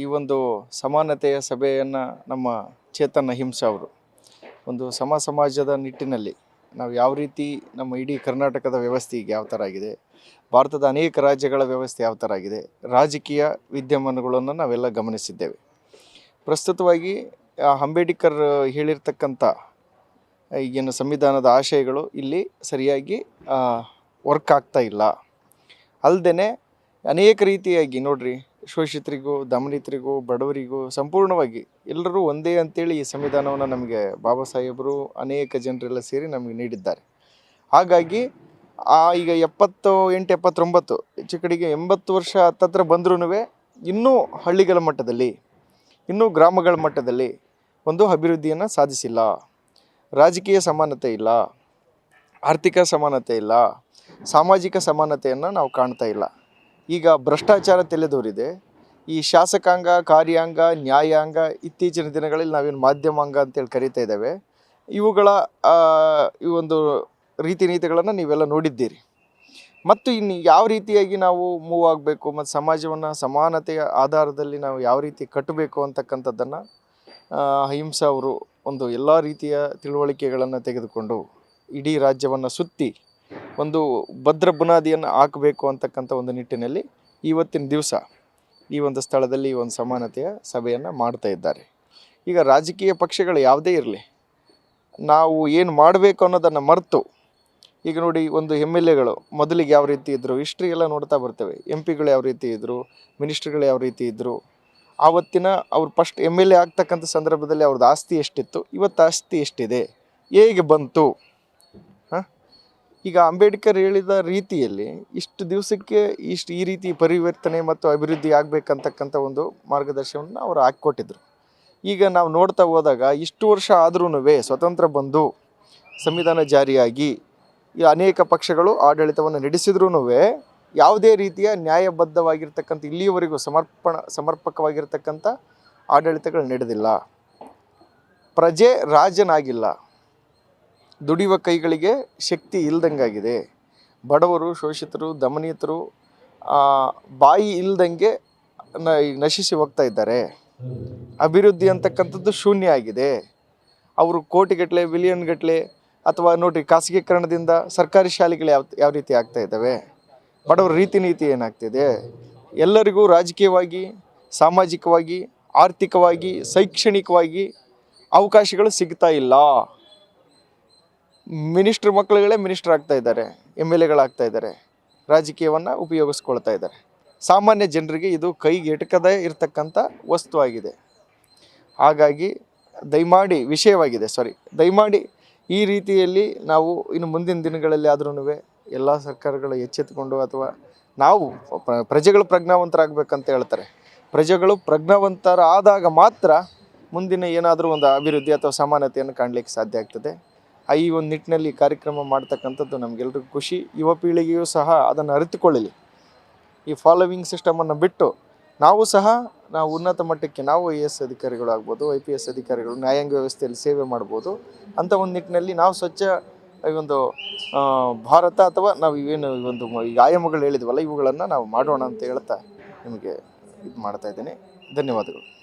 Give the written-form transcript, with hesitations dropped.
ಈ ಒಂದು ಸಮಾನತೆಯ ಸಭೆಯನ್ನು ನಮ್ಮ ಚೇತನ್ ಅಹಿಂಸಾ ಅವರು ಒಂದು ಸಮಾಜದ ನಿಟ್ಟಿನಲ್ಲಿ ನಾವು ಯಾವ ರೀತಿ ನಮ್ಮ ಇಡೀ ಕರ್ನಾಟಕದ ವ್ಯವಸ್ಥೆ ಈಗ ಯಾವ ಥರ ಆಗಿದೆ, ಭಾರತದ ಅನೇಕ ರಾಜ್ಯಗಳ ವ್ಯವಸ್ಥೆ ಯಾವ ಥರ ಆಗಿದೆ, ರಾಜಕೀಯ ವಿದ್ಯಮಾನಗಳನ್ನು ನಾವೆಲ್ಲ ಗಮನಿಸಿದ್ದೇವೆ. ಪ್ರಸ್ತುತವಾಗಿ ಅಂಬೇಡ್ಕರ್ ಹೇಳಿರ್ತಕ್ಕಂಥ ಈಗಿನ ಸಂವಿಧಾನದ ಆಶಯಗಳು ಇಲ್ಲಿ ಸರಿಯಾಗಿ ವರ್ಕ್ ಆಗ್ತಾ ಇಲ್ಲ. ಅಲ್ಲದೆ ಅನೇಕ ರೀತಿಯಾಗಿ ನೋಡ್ರಿ, ಶೋಷಿತರಿಗೂ, ದಮನಿತರಿಗೂ, ಬಡವರಿಗೂ ಸಂಪೂರ್ಣವಾಗಿ ಎಲ್ಲರೂ ಒಂದೇ ಅಂತೇಳಿ ಈ ಸಂವಿಧಾನವನ್ನು ನಮಗೆ ಬಾಬಾ ಸಾಹೇಬರು ಅನೇಕ ಜನರೆಲ್ಲ ಸೇರಿ ನಮಗೆ ನೀಡಿದ್ದಾರೆ. ಹಾಗಾಗಿ ಈಗ 78, 79 ಹೆಚ್ಚು ಕಡೆಗೆ 80 ವರ್ಷ ಹತ್ತತ್ರ ಬಂದ್ರೂ ಇನ್ನೂ ಹಳ್ಳಿಗಳ ಮಟ್ಟದಲ್ಲಿ, ಇನ್ನೂ ಗ್ರಾಮಗಳ ಮಟ್ಟದಲ್ಲಿ ಒಂದು ಅಭಿವೃದ್ಧಿಯನ್ನು ಸಾಧಿಸಿಲ್ಲ. ರಾಜಕೀಯ ಸಮಾನತೆ ಇಲ್ಲ, ಆರ್ಥಿಕ ಸಮಾನತೆ ಇಲ್ಲ, ಸಾಮಾಜಿಕ ಸಮಾನತೆಯನ್ನು ನಾವು ಕಾಣ್ತಾ ಇಲ್ಲ. ಈಗ ಭ್ರಷ್ಟಾಚಾರ ತಲೆದೋರಿದೆ. ಈ ಶಾಸಕಾಂಗ, ಕಾರ್ಯಾಂಗ, ನ್ಯಾಯಾಂಗ, ಇತ್ತೀಚಿನ ದಿನಗಳಲ್ಲಿ ನಾವೇನು ಮಾಧ್ಯಮಾಂಗ ಅಂತೇಳಿ ಕರಿತಾ ಇದ್ದೇವೆ, ಇವುಗಳ ಈ ಒಂದು ರೀತಿ ನೀತಿಗಳನ್ನು ನೀವೆಲ್ಲ ನೋಡಿದ್ದೀರಿ. ಮತ್ತು ಇನ್ನು ಯಾವ ರೀತಿಯಾಗಿ ನಾವು ಮೂವ್ ಆಗಬೇಕು ಮತ್ತು ಸಮಾಜವನ್ನು ಸಮಾನತೆಯ ಆಧಾರದಲ್ಲಿ ನಾವು ಯಾವ ರೀತಿ ಕಟ್ಟಬೇಕು ಅಂತಕ್ಕಂಥದ್ದನ್ನು ಅಹಿಂಸಾ ಅವರು ಒಂದು ಎಲ್ಲ ರೀತಿಯ ತಿಳುವಳಿಕೆಗಳನ್ನು ತೆಗೆದುಕೊಂಡು ಇಡೀ ರಾಜ್ಯವನ್ನು ಸುತ್ತಿ ಒಂದು ಭದ್ರ ಬುನಾದಿಯನ್ನು ಹಾಕಬೇಕು ಅಂತಕ್ಕಂಥ ಒಂದು ನಿಟ್ಟಿನಲ್ಲಿ ಇವತ್ತಿನ ದಿವಸ ಈ ಒಂದು ಸ್ಥಳದಲ್ಲಿ ಈ ಒಂದು ಸಮಾನತೆಯ ಸಭೆಯನ್ನು ಮಾಡ್ತಾ ಇದ್ದಾರೆ. ಈಗ ರಾಜಕೀಯ ಪಕ್ಷಗಳು ಯಾವುದೇ ಇರಲಿ, ನಾವು ಏನು ಮಾಡಬೇಕು ಅನ್ನೋದನ್ನು ಮರೆತು, ಈಗ ನೋಡಿ, ಒಂದು MLAಗಳು ಮೊದಲಿಗೆ ಯಾವ ರೀತಿ ಇದ್ದರು, ಹಿಸ್ಟ್ರಿ ಎಲ್ಲ ನೋಡ್ತಾ ಬರ್ತೇವೆ. MP ಗಳು ಯಾವ ರೀತಿ ಇದ್ದರು, ಮಿನಿಸ್ಟ್ರುಗಳು ಯಾವ ರೀತಿ ಇದ್ದರು, ಆವತ್ತಿನ ಅವ್ರು ಫಸ್ಟ್ MLA ಆಗ್ತಕ್ಕಂಥ ಸಂದರ್ಭದಲ್ಲಿ ಅವ್ರದ್ದು ಆಸ್ತಿ ಎಷ್ಟಿತ್ತು, ಇವತ್ತು ಆಸ್ತಿ ಎಷ್ಟಿದೆ, ಹೇಗೆ ಬಂತು. ಈಗ ಅಂಬೇಡ್ಕರ್ ಹೇಳಿದ ರೀತಿಯಲ್ಲಿ ಇಷ್ಟು ದಿವಸಕ್ಕೆ ಈ ರೀತಿ ಪರಿವರ್ತನೆ ಮತ್ತು ಅಭಿವೃದ್ಧಿ ಆಗಬೇಕಂತಕ್ಕಂಥ ಒಂದು ಮಾರ್ಗದರ್ಶನವನ್ನು ಅವರು ಹಾಕಿಕೊಟ್ಟಿದ್ರು. ಈಗ ನಾವು ನೋಡ್ತಾ ಹೋದಾಗ ಇಷ್ಟು ವರ್ಷ ಆದ್ರೂ ಸ್ವತಂತ್ರ ಬಂದು ಸಂವಿಧಾನ ಜಾರಿಯಾಗಿ ಈ ಅನೇಕ ಪಕ್ಷಗಳು ಆಡಳಿತವನ್ನು ನಡೆಸಿದ್ರೂ ಯಾವುದೇ ರೀತಿಯ ನ್ಯಾಯಬದ್ಧವಾಗಿರ್ತಕ್ಕಂಥ ಇಲ್ಲಿಯವರೆಗೂ ಸಮರ್ಪಕವಾಗಿರ್ತಕ್ಕಂಥ ಆಡಳಿತಗಳು ನಡೆದಿಲ್ಲ. ಪ್ರಜೆ ರಾಜನಾಗಿಲ್ಲ, ದುಡಿಯುವ ಕೈಗಳಿಗೆ ಶಕ್ತಿ ಇಲ್ದಂಗಾಗಿದೆ. ಬಡವರು, ಶೋಷಿತರು, ದಮನಿತರು ಬಾಯಿ ಇಲ್ದಂಗೆ ನಶಿಸಿ ಹೋಗ್ತಾ ಇದ್ದಾರೆ. ಅಭಿವೃದ್ಧಿ ಅಂತಕ್ಕಂಥದ್ದು ಶೂನ್ಯ ಆಗಿದೆ. ಅವರು ಕೋಟಿಗಟ್ಟಲೆ, ಬಿಲಿಯನ್ ಗಟ್ಟಲೆ, ಅಥವಾ ನೋಡ್ರಿ ಖಾಸಗೀಕರಣದಿಂದ ಸರ್ಕಾರಿ ಶಾಲೆಗಳು ಯಾವ ರೀತಿ ಆಗ್ತಾ ಇದ್ದಾವೆ, ಬಡವರ ರೀತಿ ನೀತಿ ಏನಾಗ್ತಿದೆ, ಎಲ್ಲರಿಗೂ ರಾಜಕೀಯವಾಗಿ, ಸಾಮಾಜಿಕವಾಗಿ, ಆರ್ಥಿಕವಾಗಿ, ಶೈಕ್ಷಣಿಕವಾಗಿ ಅವಕಾಶಗಳು ಸಿಗ್ತಾ ಇಲ್ಲ. ಮಿನಿಸ್ಟ್ರ್ ಮಕ್ಕಳುಗಳೇ ಮಿನಿಸ್ಟ್ರ್ ಆಗ್ತಾ ಇದ್ದಾರೆ, MLAಗಳಾಗ್ತಾ ಇದ್ದಾರೆ, ರಾಜಕೀಯವನ್ನು ಉಪಯೋಗಿಸ್ಕೊಳ್ತಾ ಇದ್ದಾರೆ. ಸಾಮಾನ್ಯ ಜನರಿಗೆ ಇದು ಕೈಗೆ ಎಟಕದೇ ಇರತಕ್ಕಂಥ ವಸ್ತು ಆಗಿದೆ. ಹಾಗಾಗಿ ದಯಮಾಡಿ ಈ ರೀತಿಯಲ್ಲಿ ನಾವು ಇನ್ನು ಮುಂದಿನ ದಿನಗಳಲ್ಲಿ ಆದ್ರೂ ಎಲ್ಲ ಸರ್ಕಾರಗಳು ಎಚ್ಚೆತ್ತುಕೊಂಡು, ಅಥವಾ ನಾವು ಪ್ರಜೆಗಳು ಪ್ರಜ್ಞಾವಂತರಾಗಬೇಕಂತ ಹೇಳ್ತಾರೆ. ಪ್ರಜೆಗಳು ಪ್ರಜ್ಞಾವಂತರಾದಾಗ ಮಾತ್ರ ಮುಂದಿನ ಏನಾದರೂ ಒಂದು ಅಭಿವೃದ್ಧಿ ಅಥವಾ ಸಮಾನತೆಯನ್ನು ಕಾಣಲಿಕ್ಕೆ ಸಾಧ್ಯ ಆಗ್ತದೆ. ಈ ಒಂದು ನಿಟ್ಟಿನಲ್ಲಿ ಕಾರ್ಯಕ್ರಮ ಮಾಡ್ತಕ್ಕಂಥದ್ದು ನಮಗೆಲ್ರಿಗೂ ಖುಷಿ. ಯುವ ಪೀಳಿಗೆಯೂ ಸಹ ಅದನ್ನು ಅರಿತುಕೊಳ್ಳಲಿ. ಈ ಫಾಲೋವಿಂಗ್ ಸಿಸ್ಟಮನ್ನು ಬಿಟ್ಟು ನಾವು ಉನ್ನತ ಮಟ್ಟಕ್ಕೆ ನಾವು IAS ಅಧಿಕಾರಿಗಳು ಆಗ್ಬೋದು, IPS ಅಧಿಕಾರಿಗಳು, ನ್ಯಾಯಾಂಗ ವ್ಯವಸ್ಥೆಯಲ್ಲಿ ಸೇವೆ ಮಾಡ್ಬೋದು ಅಂತ ಒಂದು ನಿಟ್ಟಿನಲ್ಲಿ ನಾವು ಸ್ವಚ್ಛ ಈ ಒಂದು ಭಾರತ ಅಥವಾ ನಾವು ಇವೇನು ಈ ಒಂದು ಆಯಾಮಗಳು ಹೇಳಿದ್ವಲ್ಲ, ಇವುಗಳನ್ನು ನಾವು ಮಾಡೋಣ ಅಂತ ಹೇಳ್ತಾ ನಿಮಗೆ ಇದು ಮಾಡ್ತಾ ಇದ್ದೀನಿ. ಧನ್ಯವಾದಗಳು.